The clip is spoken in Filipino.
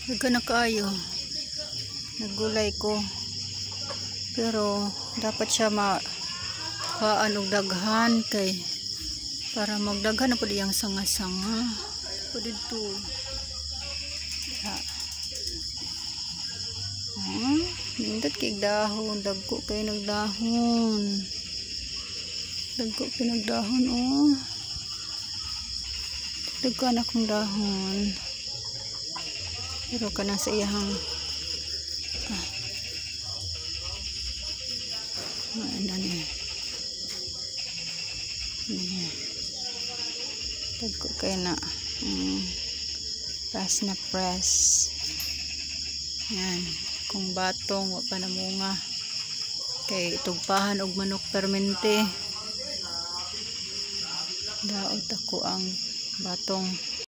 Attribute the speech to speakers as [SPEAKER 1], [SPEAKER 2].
[SPEAKER 1] Nagka na kaayo. Naggulay ko. Pero dapat siya kaan og daghan kay para magdaghan na pud iyang sanga-sanga. Pud dito. Nindot kay dahon, dagko kay nagdahon. Dagko kay nagdahon oh. Dagkan akong dahon. Pero kana sa iyang ano ni. Dagko kay na press na press. Yan. Kung batong wa pa namunga kay tugpahan og manok permente daot ako ang batong